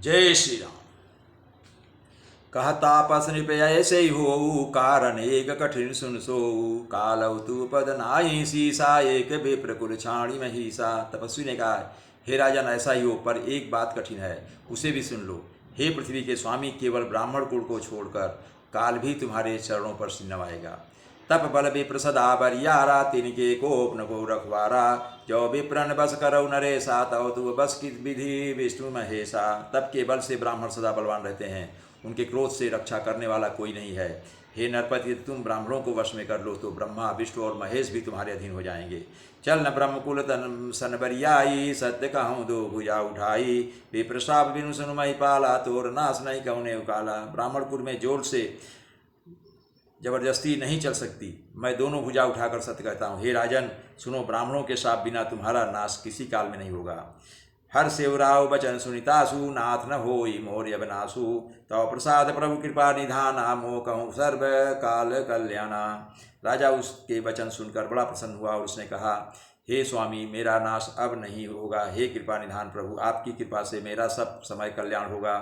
जय श्री राम। कहता पस नृप ऐसे हो कारण एक कठिन सुन सो कालव तू पद नाई सीसा एक विप्रकुल छाणी महिषा। तपस्वी ने कहा, हे राजन ऐसा ही हो, पर एक बात कठिन है, उसे भी सुन लो। हे पृथ्वी के स्वामी, केवल ब्राह्मण कुल को छोड़कर काल भी तुम्हारे चरणों पर सिर नवाएगा। तप बल विप्र सदा बरियारा तिनके कोप न को रखवारा। जो विप्रन बस करौ नरेसा तव तु बस की विधि विष्णु महेशा। तप के बल से ब्राह्मण सदा बलवान रहते हैं, उनके क्रोध से रक्षा करने वाला कोई नहीं है। हे नरपति, यदि तुम ब्राह्मणों को वश में कर लो तो ब्रह्मा विष्णु और महेश भी तुम्हारे अधीन हो जाएंगे। चल न ब्रह्मकुल तन सन बरियाई सत्य कहूँ दो भुजा उठाई। विप्रशाप बिनु सुनु मही पाला तोर नाश नहीं कौने उकाला। ब्राह्मण कुल में जोर से जबरदस्ती नहीं चल सकती, मैं दोनों भुजा उठाकर सत्य कहता हूँ। हे राजन सुनो, ब्राह्मणों के शाप बिना तुम्हारा नाश किसी काल में नहीं होगा। हर सेवराव बचन सुनितासु नाथ न होई मोर्य बनासु। तव प्रसाद प्रभु कृपा निधाना मोह कहूँ सर्व काल कल्याणा। राजा उसके वचन सुनकर बड़ा प्रसन्न हुआ और उसने कहा, हे स्वामी, मेरा नाश अब नहीं होगा। हे कृपा निधान प्रभु, आपकी कृपा से मेरा सब समय कल्याण होगा।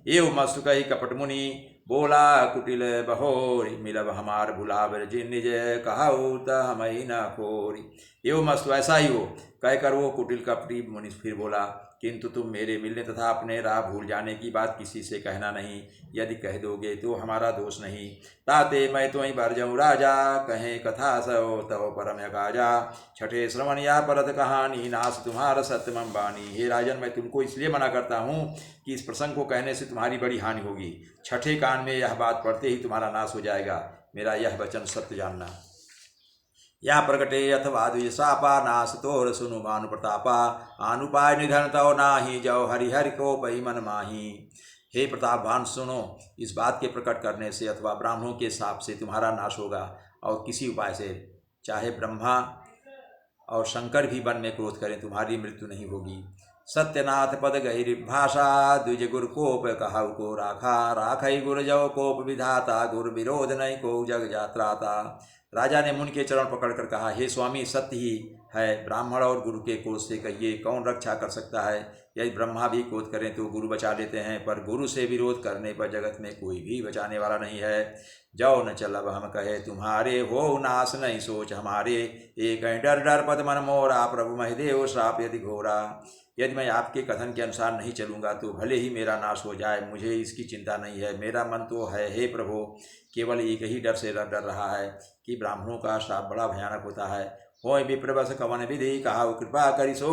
एवं मस्तु कही कपट मुनि बोला कुटिल बहोरी। मिलब हमार भुलावर जिन निज कहाऊ त हमई न खोरी। एवं मस्तु ऐसा ही हो, कहकर वो कुटिल कपटी मुनि फिर बोला, किंतु तुम मेरे मिलने तथा अपने राह भूल जाने की बात किसी से कहना नहीं। यदि कह दोगे तो हमारा दोष नहीं। ताते मैं तो ही बर जाऊँ राजा, कहें कथा सो तव परम काजा। छठे श्रवण या परत कहानी नाश तुम्हारा सत्यम बानी। हे राजन, मैं तुमको इसलिए मना करता हूँ कि इस प्रसंग को कहने से तुम्हारी बड़ी हानि होगी। छठे कान में यह बात पढ़ते ही तुम्हारा नाश हो जाएगा। मेरा यह वचन सत्य जानना। या प्रकटे अथवा द्विशापा नाश तोर सुनु भानु प्रतापा। आनुपाय निधन तव नाही जौ हरिहरि को पई मन माही। हे प्रतापवान सुनो, इस बात के प्रकट करने से अथवा ब्राह्मणों के शाप से तुम्हारा नाश होगा, और किसी उपाय से, चाहे ब्रह्मा और शंकर भी वन में क्रोध करें, तुम्हारी मृत्यु नहीं होगी। सत्यनाथ पद गहिर भाषा द्विज गुर कोप कहु को राखा। राखई गुर जव कोप विधाता गुर विरोध नहीं को जग जात्राता। राजा ने मुनि के चरण पकड़कर कहा, हे स्वामी, सत्य ही है, ब्राह्मण और गुरु के क्रोध से कहिए कौन रक्षा कर सकता है। यदि ब्रह्मा भी क्रोध करें तो गुरु बचा लेते हैं, पर गुरु से विरोध करने पर जगत में कोई भी बचाने वाला नहीं है। जाओ न चलब हम कहे तुम्हारे, हो नाश नहीं सोच हमारे। एक डर डर पद मन मोरा प्रभु महिदेव श्राप यदि घोरा। यदि मैं आपके कथन के अनुसार नहीं चलूँगा तो भले ही मेरा नाश हो जाए, मुझे इसकी चिंता नहीं है। मेरा मन तो है हे प्रभु, केवल एक ही डर से डर रहा है कि ब्राह्मणों का श्राप बड़ा भयानक होता है। हो विप्रवश कवन विधि कहा कृपा करिसो।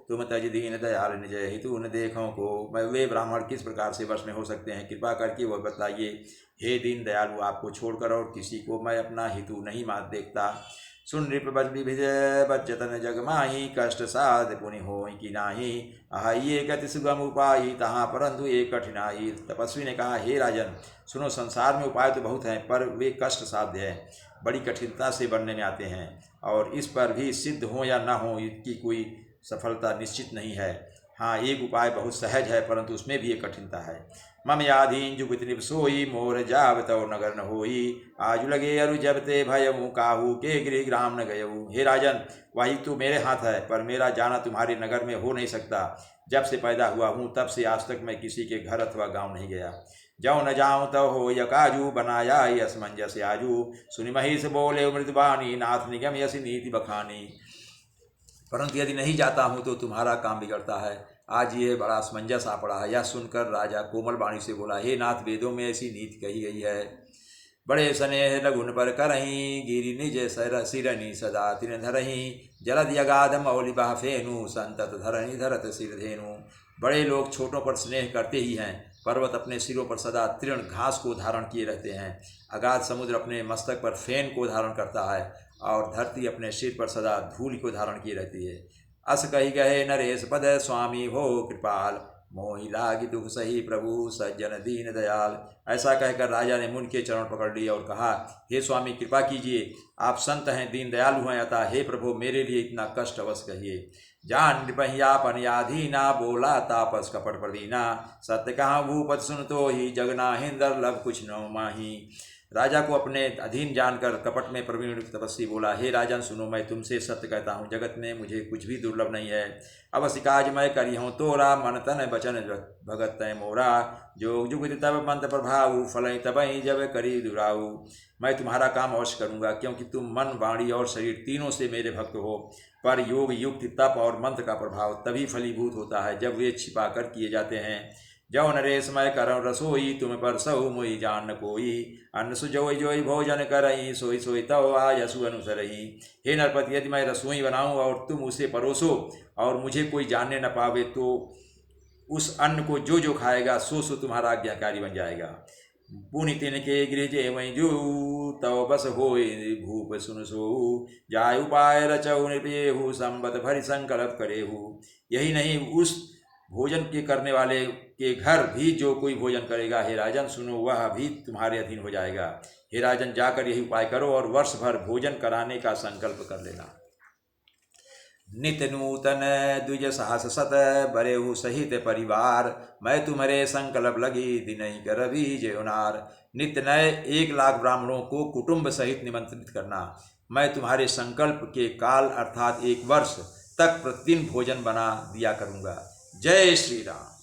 तुम तज दीन दयाल निज हितु न देखो को। वे ब्राह्मण किस प्रकार से वश में हो सकते हैं, कृपा करके वह बताइए। हे दीन दयालु, आपको छोड़कर और किसी को मैं अपना हितु नहीं मान देखता। सुन नृप विजय बच्चतन जग माही। कष्ट साध पुनि हो कि नाही। ये गति सुगम उपाय तहाँ परंतु एक कठिनाई। तपस्वी ने कहा, हे राजन सुनो, संसार में उपाय तो बहुत हैं, पर वे कष्ट साध्य हैं, बड़ी कठिनता से बनने में आते हैं, और इस पर भी सिद्ध हो या न हो इसकी कोई सफलता निश्चित नहीं है। हाँ, एक उपाय बहुत सहज है, परंतु उसमें भी एक कठिनता है। मम याधीन जुगति निप सोई मोर जाव तव नगर न होई। आज लगे अरु जब ते भयऊ काहू के गृह ग्राम न गयऊ। हे राजन, वही तो मेरे हाथ है, पर मेरा जाना तुम्हारे नगर में हो नहीं सकता। जब से पैदा हुआ हूँ तब से आज तक मैं किसी के घर अथवा गाँव नहीं गया। जाऊँ न जाऊँ तव हो यकाजू बनाया असमंजस आजू। सुनि महिष बोले मृदबानी नाथ निगम यसी नीति बखानी। परंतु यदि नहीं जाता हूँ तो तुम्हारा काम बिगड़ता है। आज ये बड़ा असमंजस आ पड़ा है। यह सुनकर राजा कोमल वाणी से बोला, हे नाथ, वेदों में ऐसी नीति कही गई है, बड़े स्नेह लघुन पर करहीं। गिरि निज सिरनी सदा तिन धरहीं। जलद यगाध मौलि बह फेनु संतत धरणी धरत सिर धेनु। बड़े लोग छोटों पर स्नेह करते ही हैं। पर्वत अपने सिरों पर सदा तृण घास को धारण किए रहते हैं। अगाध समुद्र अपने मस्तक पर फेन को धारण करता है, और धरती अपने सिर पर सदा धूल को धारण किए रहती है। अस कही गहे नरेश पद स्वामी हो कृपाल। मोहि लागी दुख सही प्रभु सज्जन दीन दयाल। ऐसा कहकर राजा ने मुनि के चरण पकड़ लिए और कहा, हे स्वामी, कृपा कीजिए, आप संत हैं, दीन दयालु हैं, अतः हे प्रभु मेरे लिए इतना कष्ट अवश्य कहिए। जान नृपहियापन याधीना बोला तापस कपट प्रदीना। सत्य कहाँ भूपत सुन तो ही जगना हिंदर लब कुछ न माही। राजा को अपने अधीन जानकर कपट में प्रवीण तपस्वी बोला, हे राजन सुनो, मैं तुमसे सत्य कहता हूँ, जगत में मुझे कुछ भी दुर्लभ नहीं है। अवश्य काज मैं करी हूँ तोरा, मन तन वचन भगत तय मोरा। जो जुग तब मंत्र प्रभाऊ, फल तबई जब करी दुराऊ। मैं तुम्हारा काम अवश्य करूँगा, क्योंकि तुम मन वाणी और शरीर तीनों से मेरे भक्त हो। पर योग युक्ति तप और मंत्र का प्रभाव तभी फलीभूत होता है जब वे छिपा कर किए जाते हैं। जौ नरेश मैं करऊँ रसोई, तुम पर सहु मोई जान न कोई। अन्न सुजोई जोई भोजन करई, सोई सोई तव आयसु अनुसरई। हे नरपति, यदि मैं रसोई बनाऊँ और तुम उसे परोसो और मुझे कोई जानने न पावे, तो उस अन्न को जो जो खाएगा सो सो तुम्हारा आज्ञाकारी बन जाएगा। पुनि तिनके गृह जे वहीं जो, तव बस होय भूप सुन सोऊ। जाय उपाय रचऊ निपेहु, संबत भरि संकल्प करेहु। यही नहीं, उस भोजन के करने वाले के घर भी जो कोई भोजन करेगा, हे राजन सुनो, वह भी तुम्हारे अधीन हो जाएगा। हे राजन, जाकर यही उपाय करो और वर्ष भर भोजन कराने का संकल्प कर लेना। नित्य नूतन द्विज साहस सत, बरेहु सहित परिवार। मैं तुम्हारे संकल्प लगी, दिन कर भी जयोनार। नित्य नए 1,00,000 ब्राह्मणों को कुटुंब सहित निमंत्रित करना। मैं तुम्हारे संकल्प के काल अर्थात 1 वर्ष तक प्रतिदिन भोजन बना दिया करूँगा। जय श्री राम।